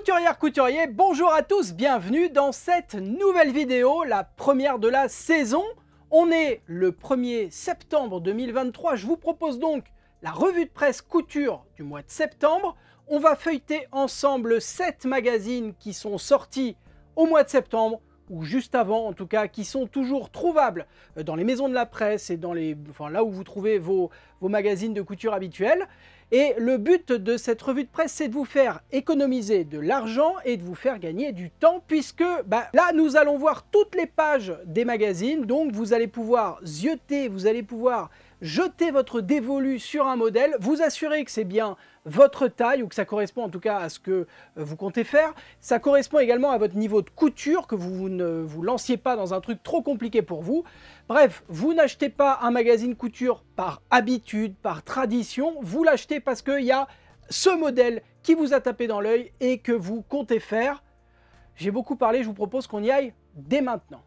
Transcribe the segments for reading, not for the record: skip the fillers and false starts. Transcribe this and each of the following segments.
Couturière, couturier, bonjour à tous, bienvenue dans cette nouvelle vidéo, la première de la saison. On est le 1er septembre 2023, je vous propose donc la revue de presse couture du mois de septembre. On va feuilleter ensemble 7 magazines qui sont sortis au mois de septembre, ou juste avant en tout cas, qui sont toujours trouvables dans les maisons de la presse et dans là où vous trouvez vos magazines de couture habituels. Et le but de cette revue de presse, c'est de vous faire économiser de l'argent et de vous faire gagner du temps, puisque là, nous allons voir toutes les pages des magazines, donc vous allez pouvoir zioter, vous allez pouvoir jeter votre dévolu sur un modèle, vous assurer que c'est bien votre taille, ou que ça correspond en tout cas à ce que vous comptez faire. Ça correspond également à votre niveau de couture, que vous ne vous lanciez pas dans un truc trop compliqué pour vous. Bref, vous n'achetez pas un magazine couture par habitude, par tradition, vous l'achetez parce qu'il y a ce modèle qui vous a tapé dans l'œil et que vous comptez faire. J'ai beaucoup parlé, je vous propose qu'on y aille dès maintenant.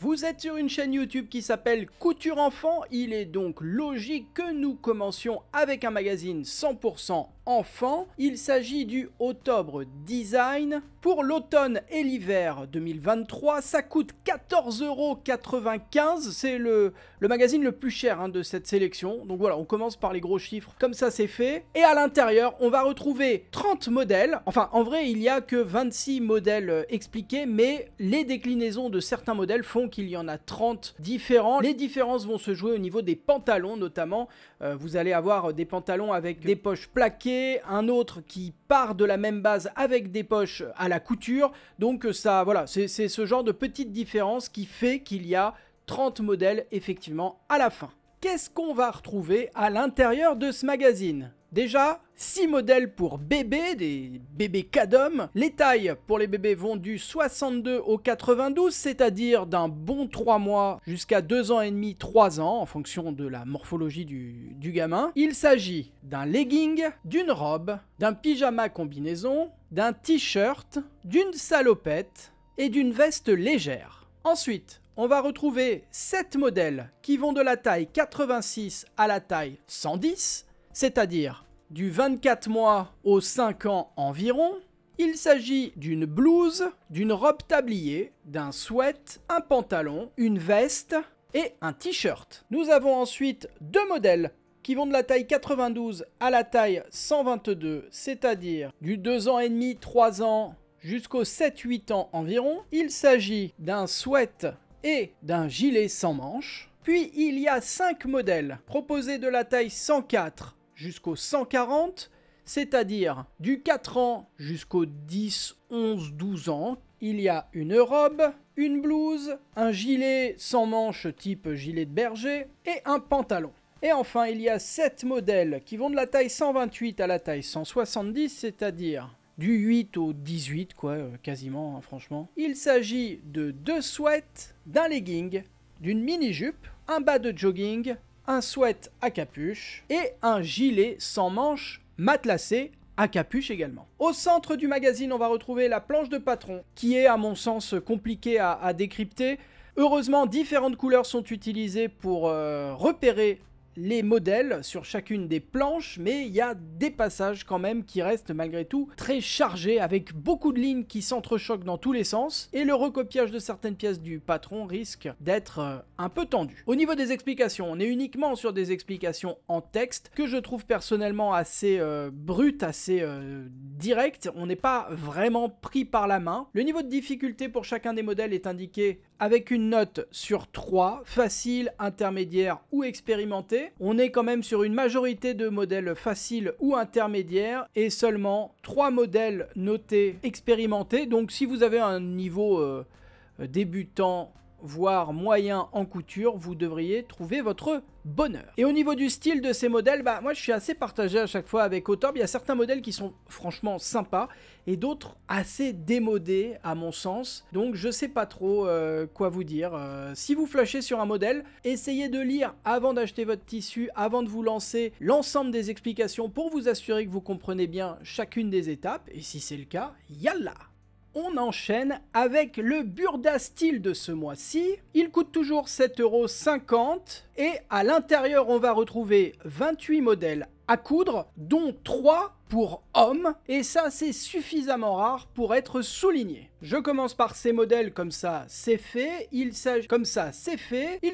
Vous êtes sur une chaîne YouTube qui s'appelle Couture Enfant, il est donc logique que nous commencions avec un magazine 100% enfant. Il s'agit du Octobre Design. Pour l'automne et l'hiver 2023, ça coûte 14,95 €. C'est le magazine le plus cher de cette sélection. Donc voilà, on commence par les gros chiffres, comme ça c'est fait. Et à l'intérieur, on va retrouver 30 modèles. Enfin, en vrai, il n'y a que 26 modèles expliqués, mais les déclinaisons de certains modèles font qu'il y en a 30 différents. Les différences vont se jouer au niveau des pantalons, notamment. Vous allez avoir des pantalons avec des poches plaquées, un autre qui part de la même base avec des poches à la couture. Donc ça, voilà, c'est ce genre de petite différence qui fait qu'il y a 30 modèles effectivement à la fin. Qu'est-ce qu'on va retrouver à l'intérieur de ce magazine ? Déjà, 6 modèles pour bébés, des bébés cadom. Les tailles pour les bébés vont du 62 au 92, c'est-à-dire d'un bon 3 mois jusqu'à 2 ans et demi, 3 ans, en fonction de la morphologie du gamin. Il s'agit d'un legging, d'une robe, d'un pyjama combinaison, d'un t-shirt, d'une salopette et d'une veste légère. Ensuite, on va retrouver 7 modèles qui vont de la taille 86 à la taille 110, c'est-à-dire du 24 mois aux 5 ans environ. Il s'agit d'une blouse, d'une robe tablier, d'un sweat, un pantalon, une veste et un t-shirt. Nous avons ensuite 2 modèles qui vont de la taille 92 à la taille 122, c'est-à-dire du 2 ans et demi, 3 ans jusqu'aux 7-8 ans environ. Il s'agit d'un sweat et d'un gilet sans manches. Puis il y a 5 modèles proposés de la taille 104 jusqu'au 140, c'est-à-dire du 4 ans jusqu'au 10, 11, 12 ans. Il y a une robe, une blouse, un gilet sans manches type gilet de berger et un pantalon. Et enfin, il y a 7 modèles qui vont de la taille 128 à la taille 170, c'est-à-dire du 8 au 18, quasiment, franchement. Il s'agit de 2 sweats, d'un legging, d'une mini-jupe, un bas de jogging, un sweat à capuche et un gilet sans manches matelassé à capuche également. Au centre du magazine, on va retrouver la planche de patron, qui est à mon sens compliquée à décrypter. Heureusement, différentes couleurs sont utilisées pour repérer les modèles sur chacune des planches, mais il y a des passages quand même qui restent malgré tout très chargés, avec beaucoup de lignes qui s'entrechoquent dans tous les sens, et le recopiage de certaines pièces du patron risque d'être un peu tendu. Au niveau des explications, on est uniquement sur des explications en texte, que je trouve personnellement assez brutes, assez directes. On n'est pas vraiment pris par la main. Le niveau de difficulté pour chacun des modèles est indiqué avec une note sur 3, facile, intermédiaire ou expérimenté. On est quand même sur une majorité de modèles faciles ou intermédiaires et seulement 3 modèles notés expérimentés. Donc si vous avez un niveau débutant, voire moyen en couture, vous devriez trouver votre bonheur. Et au niveau du style de ces modèles, moi je suis assez partagé à chaque fois avec Octobre. Il y a certains modèles qui sont franchement sympas et d'autres assez démodés à mon sens. Donc je sais pas trop quoi vous dire. Si vous flashez sur un modèle, essayez de lire avant d'acheter votre tissu, avant de vous lancer, l'ensemble des explications pour vous assurer que vous comprenez bien chacune des étapes. Et si c'est le cas, yallah! On enchaîne avec le Burda Style de ce mois-ci. Il coûte toujours 7,50 € et à l'intérieur, on va retrouver 28 modèles à coudre, dont 3 pour hommes, et ça c'est suffisamment rare pour être souligné. Je commence par ces modèles, comme ça c'est fait, ils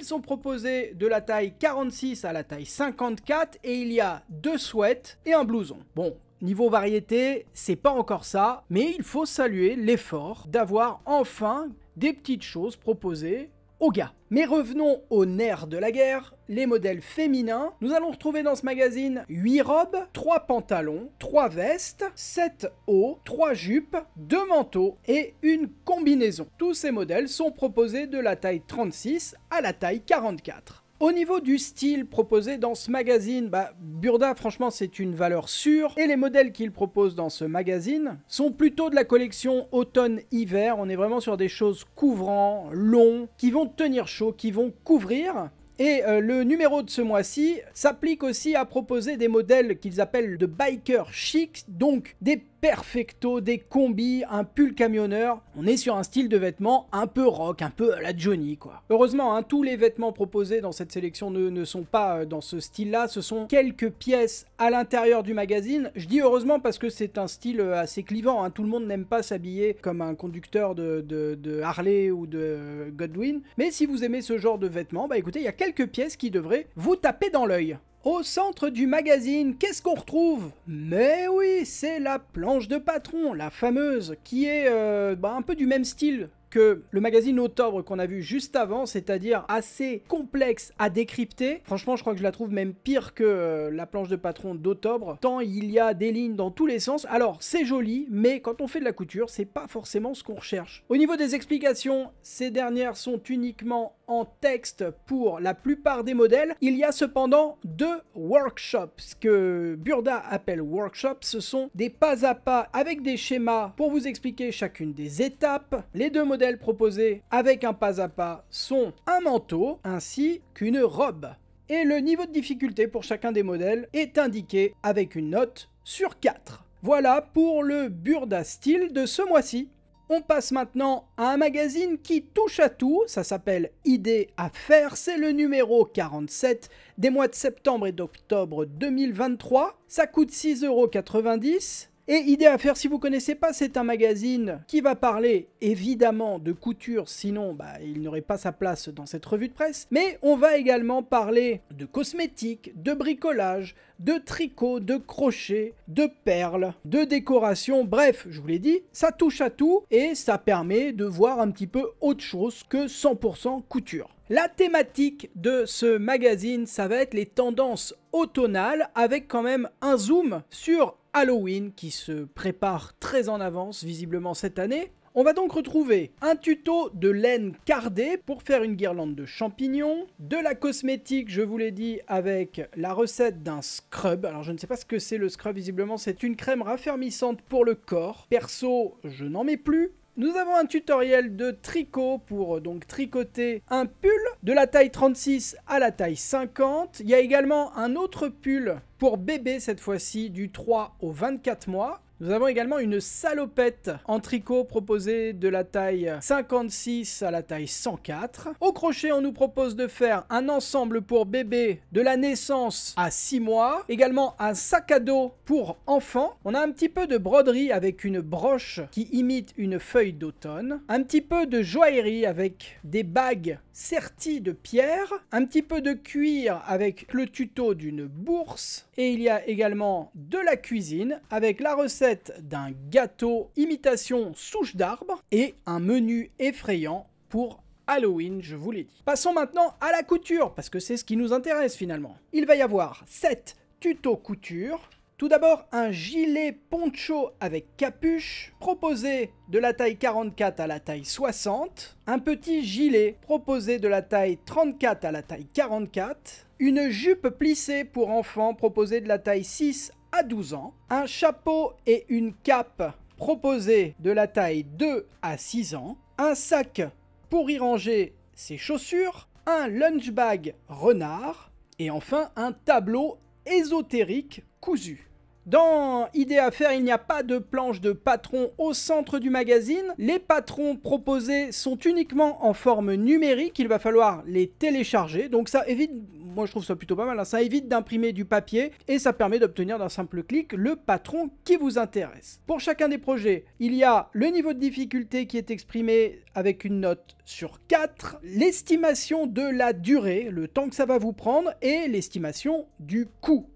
sont proposés de la taille 46 à la taille 54, et il y a 2 sweats et un blouson. Bon, niveau variété, c'est pas encore ça, mais il faut saluer l'effort d'avoir enfin des petites choses proposées aux gars. Mais revenons au nerf de la guerre, les modèles féminins. Nous allons retrouver dans ce magazine 8 robes, 3 pantalons, 3 vestes, 7 hauts, 3 jupes, 2 manteaux et une combinaison. Tous ces modèles sont proposés de la taille 36 à la taille 44. Au niveau du style proposé dans ce magazine, Burda franchement c'est une valeur sûre, et les modèles qu'il propose dans ce magazine sont plutôt de la collection automne-hiver. On est vraiment sur des choses couvrants, longs, qui vont tenir chaud, qui vont couvrir. Et le numéro de ce mois-ci s'applique aussi à proposer des modèles qu'ils appellent de biker chic, donc des perfecto, des combis, un pull camionneur. On est sur un style de vêtements un peu rock, un peu à la Johnny quoi. Heureusement, hein, tous les vêtements proposés dans cette sélection ne sont pas dans ce style-là, ce sont quelques pièces à l'intérieur du magazine. Je dis heureusement parce que c'est un style assez clivant, hein. Tout le monde n'aime pas s'habiller comme un conducteur de Harley ou de Godwin, mais si vous aimez ce genre de vêtements, écoutez, il y a quelques pièces qui devraient vous taper dans l'œil. Au centre du magazine, qu'est-ce qu'on retrouve? Mais oui, c'est la planche de patron, la fameuse, qui est un peu du même style que le magazine Octobre qu'on a vu juste avant, c'est-à-dire assez complexe à décrypter. Franchement, je crois que je la trouve même pire que la planche de patron d'Octobre, tant il y a des lignes dans tous les sens. Alors, c'est joli, mais quand on fait de la couture, c'est pas forcément ce qu'on recherche. Au niveau des explications, ces dernières sont uniquement en texte pour la plupart des modèles. Il y a cependant 2 workshops. Ce que Burda appelle workshops, ce sont des pas à pas avec des schémas pour vous expliquer chacune des étapes. Les 2 modèles proposés avec un pas à pas sont un manteau ainsi qu'une robe. Et le niveau de difficulté pour chacun des modèles est indiqué avec une note sur 4. Voilà pour le Burda Style de ce mois-ci. On passe maintenant à un magazine qui touche à tout, ça s'appelle Idées à faire, c'est le numéro 47 des mois de septembre et d'octobre 2023, ça coûte 6,90 €. Et Idées à faire, si vous ne connaissez pas, c'est un magazine qui va parler évidemment de couture, sinon il n'aurait pas sa place dans cette revue de presse, mais on va également parler de cosmétiques, de bricolage, de tricot, de crochet, de perles, de décoration, bref, je vous l'ai dit, ça touche à tout et ça permet de voir un petit peu autre chose que 100% couture. La thématique de ce magazine, ça va être les tendances automnales avec quand même un zoom sur Halloween qui se prépare très en avance visiblement cette année. On va donc retrouver un tuto de laine cardée pour faire une guirlande de champignons, de la cosmétique, je vous l'ai dit, avec la recette d'un scrub. Alors je ne sais pas ce que c'est le scrub, visiblement c'est une crème raffermissante pour le corps. Perso, je n'en mets plus. Nous avons un tutoriel de tricot pour donc tricoter un pull de la taille 36 à la taille 50. Il y a également un autre pull pour bébé cette fois-ci du 3 au 24 mois. Nous avons également une salopette en tricot proposée de la taille 56 à la taille 104. Au crochet, on nous propose de faire un ensemble pour bébé de la naissance à 6 mois. Également un sac à dos pour enfants. On a un petit peu de broderie avec une broche qui imite une feuille d'automne. Un petit peu de joaillerie avec des bagues serties de pierre. Un petit peu de cuir avec le tuto d'une bourse. Et il y a également de la cuisine avec la recette d'un gâteau imitation souche d'arbre et un menu effrayant pour Halloween, je vous l'ai dit. Passons maintenant à la couture, parce que c'est ce qui nous intéresse finalement. Il va y avoir 7 tutos couture. Tout d'abord, un gilet poncho avec capuche, proposé de la taille 44 à la taille 60. Un petit gilet proposé de la taille 34 à la taille 44. Une jupe plissée pour enfants proposée de la taille 6 à 12 ans. Un chapeau et une cape proposés de la taille 2 à 6 ans. Un sac pour y ranger ses chaussures. Un lunch bag renard. Et enfin, un tableau ésotérique cousu. Dans Idées à faire, il n'y a pas de planche de patron au centre du magazine. Les patrons proposés sont uniquement en forme numérique. Il va falloir les télécharger. Donc ça évite moi je trouve ça plutôt pas mal, hein. Ça évite d'imprimer du papier et ça permet d'obtenir d'un simple clic le patron qui vous intéresse. Pour chacun des projets, il y a le niveau de difficulté qui est exprimé avec une note sur 4, l'estimation de la durée, le temps que ça va vous prendre, et l'estimation du coût.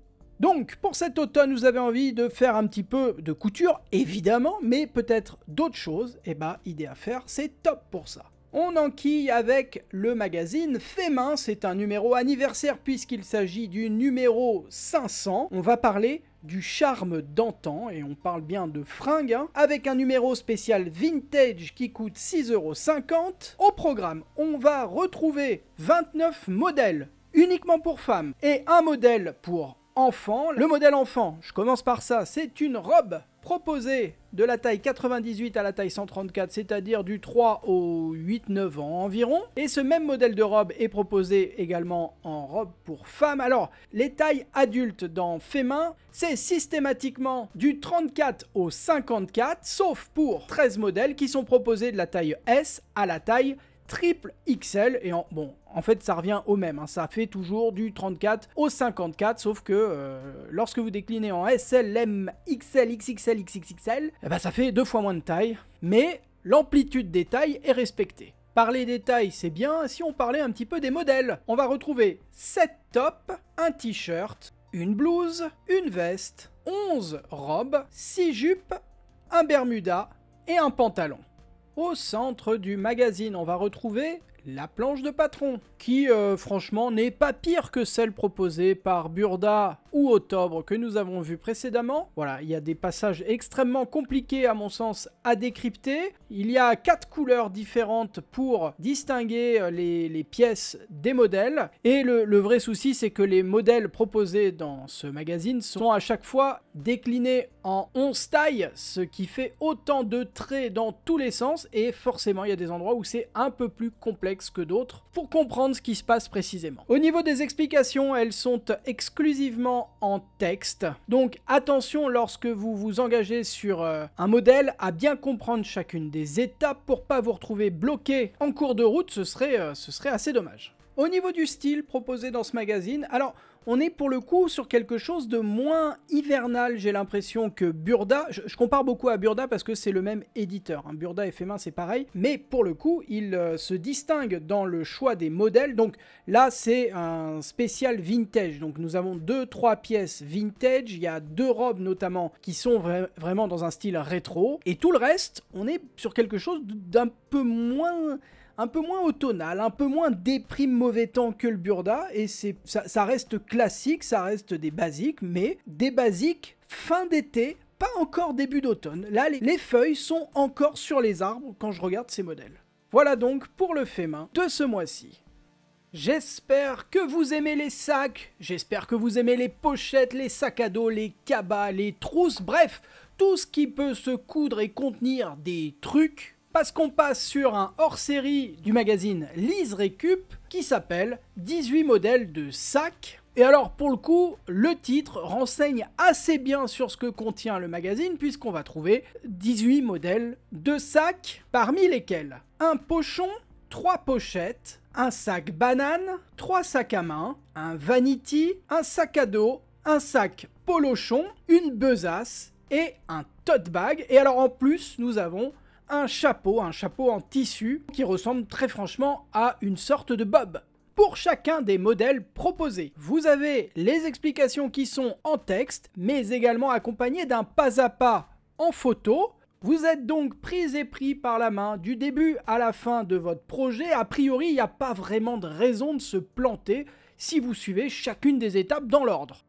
Donc, pour cet automne, vous avez envie de faire un petit peu de couture, évidemment, mais peut-être d'autres choses, et bah, idée à faire, c'est top pour ça. On enquille avec le magazine Fait Main, c'est un numéro anniversaire puisqu'il s'agit du numéro 500. On va parler du charme d'antan, et on parle bien de fringues, hein, avec un numéro spécial vintage qui coûte 6,50 €. Au programme, on va retrouver 29 modèles, uniquement pour femmes, et un modèle pour enfants. Le modèle enfant, je commence par ça, c'est une robe proposée de la taille 98 à la taille 134, c'est-à-dire du 3 au 8-9 ans environ. Et ce même modèle de robe est proposé également en robe pour femmes. Alors, les tailles adultes dans Fait Main, c'est systématiquement du 34 au 54, sauf pour 13 modèles qui sont proposés de la taille S à la taille triple XL, et en fait ça revient au même, hein, ça fait toujours du 34 au 54, sauf que lorsque vous déclinez en SL, M, XL, XXL, XXXL, eh ben, ça fait 2 fois moins de taille, mais l'amplitude des tailles est respectée. Parler des tailles, c'est bien, si on parlait un petit peu des modèles, on va retrouver 7 tops, un t-shirt, une blouse, une veste, 11 robes, 6 jupes, un bermuda et un pantalon. Au centre du magazine, on va retrouver la planche de patron, qui franchement n'est pas pire que celle proposée par Burda ou Octobre que nous avons vu précédemment. Voilà, il y a des passages extrêmement compliqués à mon sens à décrypter. Il y a 4 couleurs différentes pour distinguer les pièces des modèles. Et le vrai souci, c'est que les modèles proposés dans ce magazine sont à chaque fois déclinés en 11 tailles, ce qui fait autant de traits dans tous les sens, et forcément il y a des endroits où c'est un peu plus complexe que d'autres pour comprendre ce qui se passe précisément. Au niveau des explications, elles sont exclusivement en texte, donc attention lorsque vous vous engagez sur un modèle à bien comprendre chacune des étapes pour pas vous retrouver bloqué en cours de route, ce serait assez dommage. Au niveau du style proposé dans ce magazine, alors on est pour le coup sur quelque chose de moins hivernal, j'ai l'impression, que Burda. Je compare beaucoup à Burda parce que c'est le même éditeur, hein. Burda et Fait Main, c'est pareil, mais pour le coup, il se distingue dans le choix des modèles. Donc là, c'est un spécial vintage. Donc nous avons 2-3 pièces vintage, il y a 2 robes notamment qui sont vraiment dans un style rétro, et tout le reste, on est sur quelque chose d'un peu moins automnal, un peu moins déprime mauvais temps que le Burda, et ça reste classique, ça reste des basiques, mais des basiques fin d'été, pas encore début d'automne. Là, les feuilles sont encore sur les arbres quand je regarde ces modèles. Voilà donc pour le Fait Main de ce mois-ci. J'espère que vous aimez les sacs, j'espère que vous aimez les pochettes, les sacs à dos, les cabas, les trousses, bref, tout ce qui peut se coudre et contenir des trucs, parce qu'on passe sur un hors-série du magazine Lise Récup qui s'appelle 18 modèles de sacs. Et alors pour le coup, le titre renseigne assez bien sur ce que contient le magazine, puisqu'on va trouver 18 modèles de sacs, parmi lesquels un pochon, 3 pochettes, un sac banane, 3 sacs à main, un vanity, un sac à dos, un sac polochon, une besace et un tote bag. Et alors en plus, nous avons un chapeau en tissu qui ressemble très franchement à une sorte de bob. Pour chacun des modèles proposés, vous avez les explications qui sont en texte, mais également accompagnées d'un pas à pas en photo. Vous êtes donc pris et pris par la main du début à la fin de votre projet. A priori, il n'y a pas vraiment de raison de se planter si vous suivez chacune des étapes dans l'ordre.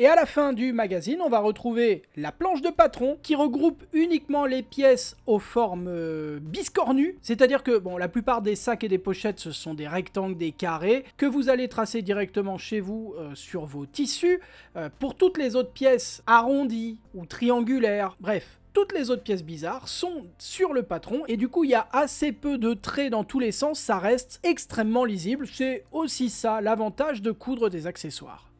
Et à la fin du magazine, on va retrouver la planche de patron qui regroupe uniquement les pièces aux formes biscornues. C'est-à-dire que bon, la plupart des sacs et des pochettes, ce sont des rectangles, des carrés, que vous allez tracer directement chez vous sur vos tissus. Pour toutes les autres pièces arrondies ou triangulaires, bref, toutes les autres pièces bizarres sont sur le patron, et du coup il y a assez peu de traits dans tous les sens, ça reste extrêmement lisible. C'est aussi ça l'avantage de coudre des accessoires.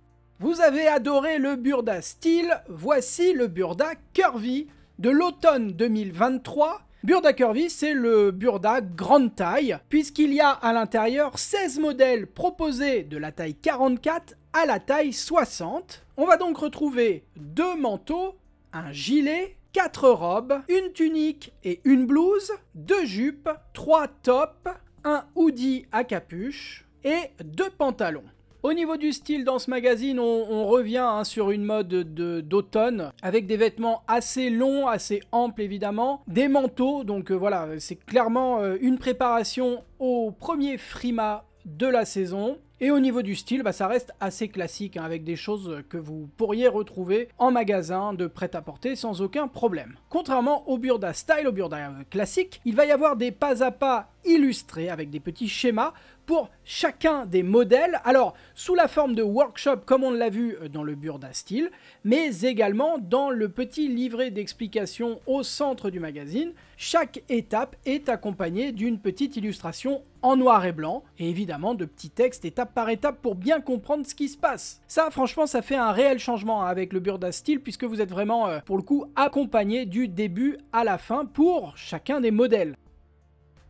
Vous avez adoré le Burda Style, voici le Burda Curvy. de l'automne 2023. Burda Curvy, c'est le Burda grande taille, puisqu'il y a à l'intérieur 16 modèles proposés de la taille 44 à la taille 60. On va donc retrouver 2 manteaux, un gilet, 4 robes, une tunique et une blouse, 2 jupes, 3 tops, un hoodie à capuche et 2 pantalons. Au niveau du style dans ce magazine, on revient sur une mode d'automne avec des vêtements assez longs, assez amples évidemment, des manteaux, donc voilà, c'est clairement une préparation au premier Frima de la saison. Et au niveau du style, ça reste assez classique, avec des choses que vous pourriez retrouver en magasin de prêt-à-porter sans aucun problème. Contrairement au Burda Style, au Burda classique, il va y avoir des pas à pas illustrés avec des petits schémas pour chacun des modèles, alors sous la forme de workshop comme on l'a vu dans le Burda Style, mais également dans le petit livret d'explications au centre du magazine. Chaque étape est accompagnée d'une petite illustration en noir et blanc, et évidemment de petits textes étape par étape pour bien comprendre ce qui se passe. Ça, franchement, ça fait un réel changement avec le Burda Style, puisque vous êtes vraiment, pour le coup, accompagné du début à la fin pour chacun des modèles.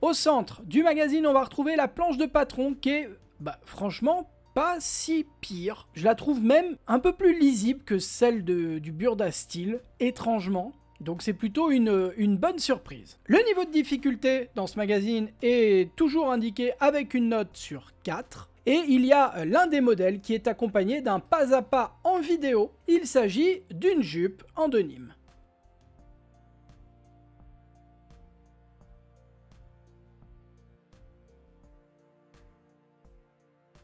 Au centre du magazine, on va retrouver la planche de patron qui est, franchement, pas si pire. Je la trouve même un peu plus lisible que celle du Burda Style, étrangement. Donc c'est plutôt une bonne surprise. Le niveau de difficulté dans ce magazine est toujours indiqué avec une note sur 4. Et il y a l'un des modèles qui est accompagné d'un pas à pas en vidéo. Il s'agit d'une jupe en denim.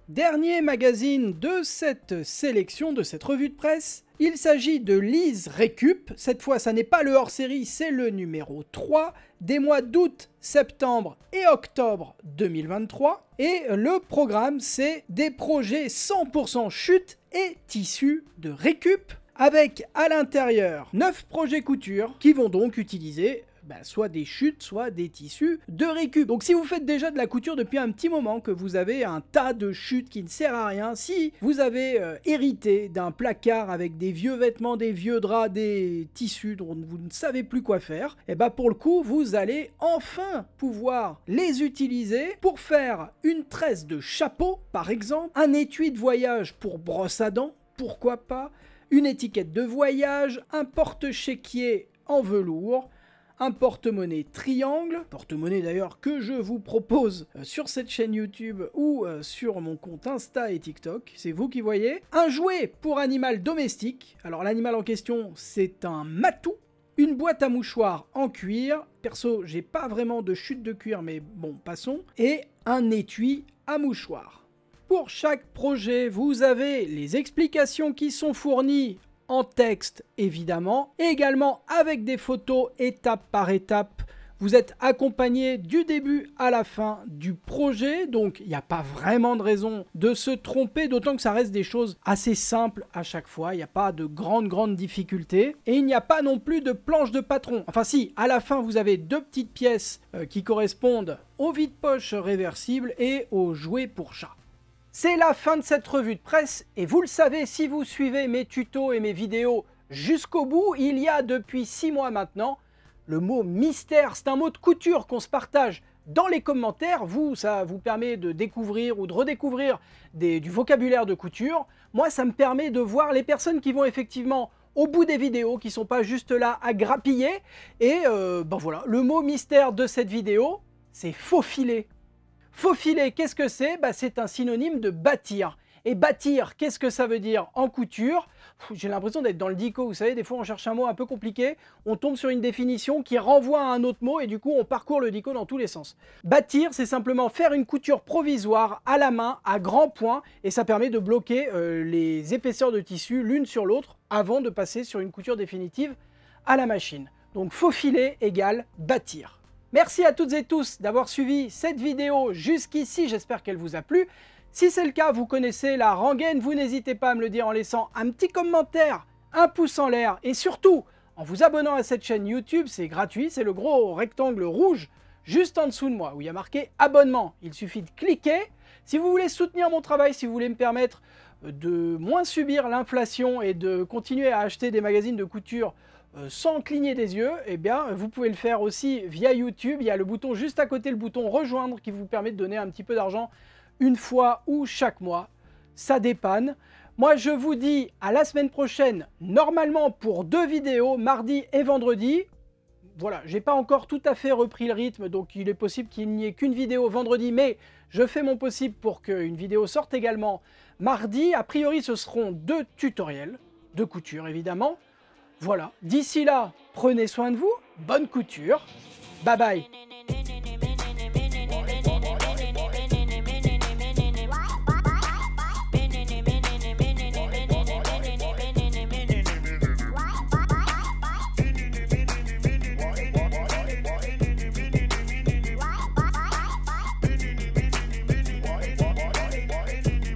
Dernier magazine de cette sélection, de cette revue de presse, il s'agit de Lise Récup. Cette fois, ça n'est pas le hors-série, c'est le numéro 3 des mois d'août, septembre et octobre 2023. Et le programme, c'est des projets 100% chute et tissus de récup, avec à l'intérieur 9 projets couture qui vont donc utiliser soit des chutes, soit des tissus de récup. Donc si vous faites déjà de la couture depuis un petit moment, que vous avez un tas de chutes qui ne sert à rien, si vous avez hérité d'un placard avec des vieux vêtements, des vieux draps, des tissus dont vous ne savez plus quoi faire, et pour le coup, vous allez enfin pouvoir les utiliser pour faire une tresse de chapeau, par exemple, un étui de voyage pour brosse à dents, pourquoi pas, une étiquette de voyage, un porte-chéquier en velours, un porte-monnaie triangle, porte-monnaie d'ailleurs que je vous propose sur cette chaîne YouTube ou sur mon compte Insta et TikTok, c'est vous qui voyez. Un jouet pour animal domestique, alors l'animal en question c'est un matou, une boîte à mouchoirs en cuir, perso j'ai pas vraiment de chute de cuir mais bon passons, et un étui à mouchoirs. Pour chaque projet vous avez les explications qui sont fournies en texte évidemment, et également avec des photos étape par étape. Vous êtes accompagné du début à la fin du projet, donc il n'y a pas vraiment de raison de se tromper, d'autant que ça reste des choses assez simples à chaque fois, il n'y a pas de grandes difficultés, et il n'y a pas non plus de planche de patron. Enfin si, à la fin vous avez 2 petites pièces qui correspondent au vide-poche réversible et au jouet pour chat. C'est la fin de cette revue de presse, et vous le savez, si vous suivez mes tutos et mes vidéos jusqu'au bout, il y a depuis 6 mois maintenant, le mot mystère, c'est un mot de couture qu'on se partage dans les commentaires. Vous, ça vous permet de découvrir ou de redécouvrir du vocabulaire de couture. Moi, ça me permet de voir les personnes qui vont effectivement au bout des vidéos, qui ne sont pas juste là à grappiller. Et voilà, le mot mystère de cette vidéo, c'est faufiler. Faufiler, qu'est-ce que c'est? C'est un synonyme de bâtir. Et bâtir, qu'est-ce que ça veut dire en couture? J'ai l'impression d'être dans le dico, vous savez, des fois on cherche un mot un peu compliqué, on tombe sur une définition qui renvoie à un autre mot et du coup on parcourt le dico dans tous les sens. Bâtir, c'est simplement faire une couture provisoire à la main, à grands points, et ça permet de bloquer les épaisseurs de tissu l'une sur l'autre avant de passer sur une couture définitive à la machine. Donc faufiler égale bâtir. Merci à toutes et tous d'avoir suivi cette vidéo jusqu'ici, j'espère qu'elle vous a plu. Si c'est le cas, vous connaissez la rengaine, vous n'hésitez pas à me le dire en laissant un petit commentaire, un pouce en l'air et surtout en vous abonnant à cette chaîne YouTube, c'est gratuit, c'est le gros rectangle rouge juste en dessous de moi où il y a marqué abonnement. Il suffit de cliquer. Si vous voulez soutenir mon travail, si vous voulez me permettre de moins subir l'inflation et de continuer à acheter des magazines de couture sans cligner des yeux, eh bien, vous pouvez le faire aussi via YouTube. Il y a le bouton juste à côté, le bouton rejoindre, qui vous permet de donner un petit peu d'argent une fois ou chaque mois. Ça dépanne. Moi, je vous dis à la semaine prochaine, normalement pour 2 vidéos, mardi et vendredi. Voilà, j'ai pas encore tout à fait repris le rythme, donc il est possible qu'il n'y ait qu'une vidéo vendredi, mais je fais mon possible pour qu'une vidéo sorte également mardi. A priori, ce seront 2 tutoriels de couture, évidemment. Voilà, d'ici là, prenez soin de vous, bonne couture, bye bye.